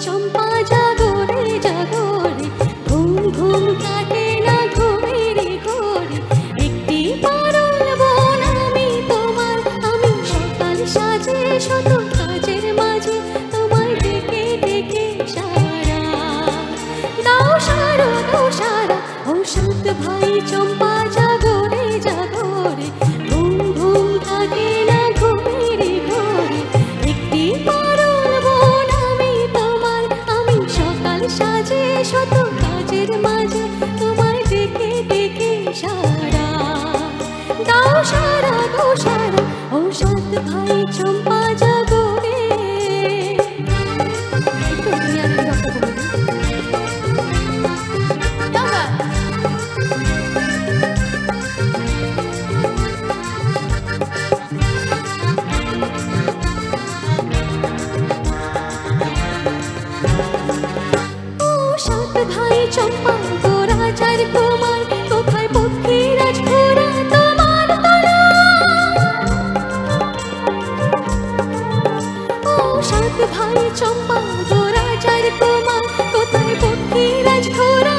চম্পা জাগরে জাগরে, ঘুম ঘুম কাটে না ঘুমের ঘোরে। একটি পারুল বোন আমি তোমার, আমি সকাল সাজে শত কাজের মাঝে তোমায় ডেকে ডেকে সারা দাও সারা দাও সারা। ও সাত ভাই চম্পা জাগরে জাগরে, ঘুম ঘুম কাটে না ঘুমের ঘোরে। একটি পারুল বোন আমি তোমার, আমি সকাল সাজে শত কাজের মাঝে তোমায় ডেকে ডেকে সারা দাও সারা দাও সারা। ও সাত ভাই চম্পা জাগরে। একটু দুনিয়ার রক্ত বলে সাত ভাই চম্পা গো রাজার কুমার, কোথায় পক্ষীরাজ ঘোড়া তোমার তলা। ও সাত ভাই চম্পা গো রাজার কুমার, কোথায় পক্ষীরাজ ঘোড়া।